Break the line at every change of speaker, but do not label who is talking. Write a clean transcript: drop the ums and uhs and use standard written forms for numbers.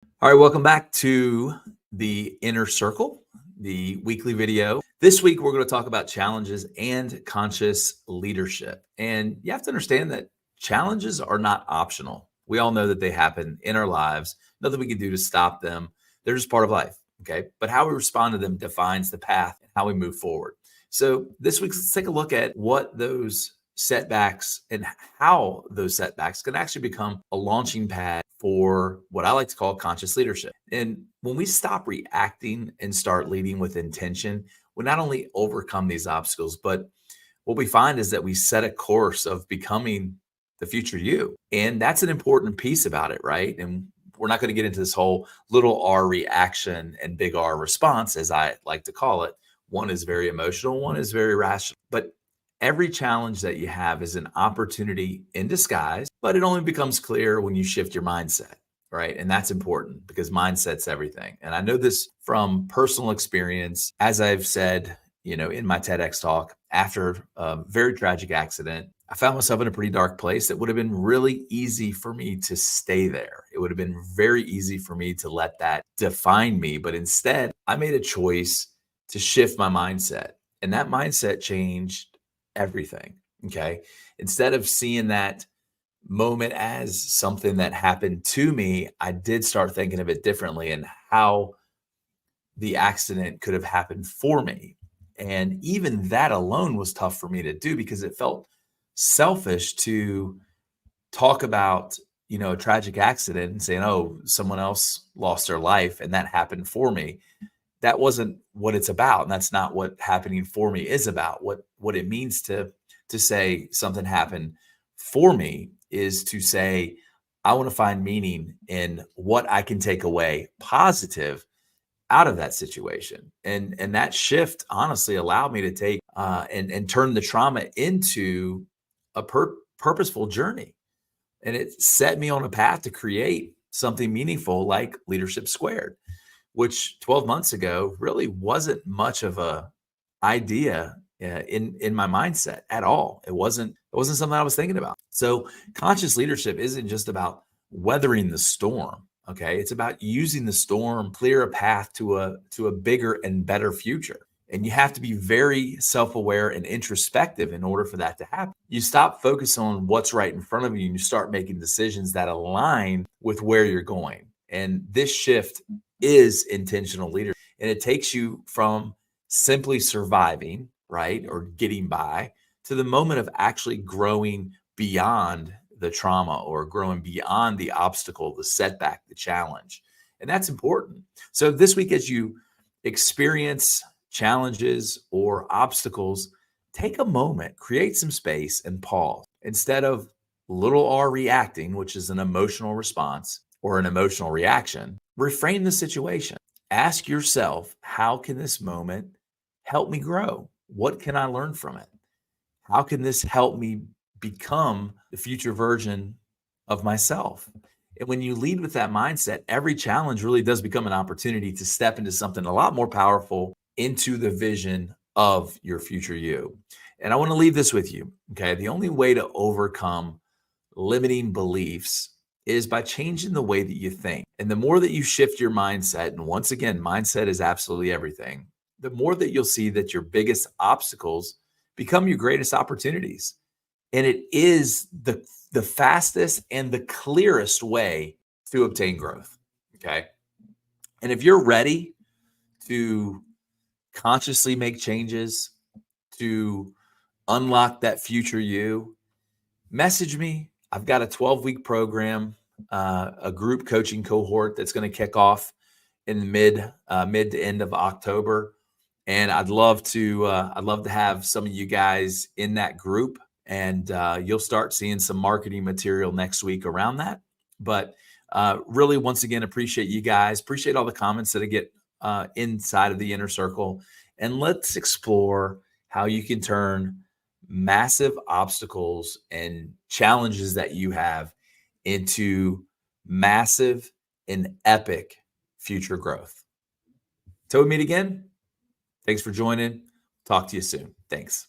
All right, welcome back to the Inner Circle, the weekly video. This week, we're going to talk about challenges and conscious leadership. And you have to understand that challenges are not optional. We all know that they happen in our lives, nothing we can do to stop them. They're just part of life. Okay. But how we respond to them defines the path and how we move forward. So, this week, let's take a look at what those setbacks and how those setbacks can actually become a launching pad for what I like to call conscious leadership. And when we stop reacting and start leading with intention, we not only overcome these obstacles, but what we find is that we set a course of becoming the future you. And that's an important piece about it, right? And we're not going to get into this whole little r reaction and big R response, as I like to call it. One is very emotional, one is very rational. But every challenge that you have is an opportunity in disguise, but it only becomes clear when you shift your mindset, right? And that's important because mindset's everything. And I know this from personal experience. As I've said, in my TEDx talk, after a very tragic accident, I found myself in a pretty dark place. It would have been really easy for me to stay there. It would have been very easy for me to let that define me. But instead, I made a choice to shift my mindset. And that mindset changed everything. Okay. Instead of seeing that moment as something that happened to me, I did start thinking of it differently and how the accident could have happened for me. And even that alone was tough for me to do because it felt selfish to talk about, a tragic accident and saying, oh, someone else lost their life and that happened for me. That wasn't what it's about, and that's not what happening for me is about. What it means to say something happened for me is to say I want to find meaning in what I can take away positive out of that situation. And that shift honestly allowed me to take and turn the trauma into a purposeful journey. And it set me on a path to create something meaningful like Leadership Squared, which 12 months ago really wasn't much of a idea in my mindset at all. It wasn't something I was thinking about. So conscious leadership isn't just about weathering the storm. Okay, it's about using the storm clear a path to a bigger and better future. And you have to be very self-aware and introspective in order for that to happen. You stop focusing on what's right in front of you and you start making decisions that align with where you're going. And this shift is intentional leadership. And it takes you from simply surviving, right, or getting by to the moment of actually growing beyond the trauma or growing beyond the obstacle, the setback, the challenge. And that's important. So this week, as you experience challenges or obstacles, take a moment, create some space and pause. Instead of little r reacting, which is an emotional response or an emotional reaction, reframe the situation. Ask yourself, how can this moment help me grow? What can I learn from it? How can this help me become the future version of myself? And when you lead with that mindset, every challenge really does become an opportunity to step into something a lot more powerful, into the vision of your future you. And I want to leave this with you. Okay. The only way to overcome limiting beliefs is by changing the way that you think. And the more that you shift your mindset, and once again, mindset is absolutely everything, the more that you'll see that your biggest obstacles become your greatest opportunities. And it is the fastest and the clearest way to obtain growth. Okay. And if you're ready to consciously make changes, to unlock that future you, message me. I've got a 12-week program, a group coaching cohort that's going to kick off in the mid to end of October, and I'd love to have some of you guys in that group, and you'll start seeing some marketing material next week around that. But really, once again, appreciate you guys. Appreciate all the comments that I get inside of the inner circle, and let's explore how you can turn massive obstacles and challenges that you have into massive and epic future growth. Till we meet again, thanks for joining. Talk to you soon. Thanks.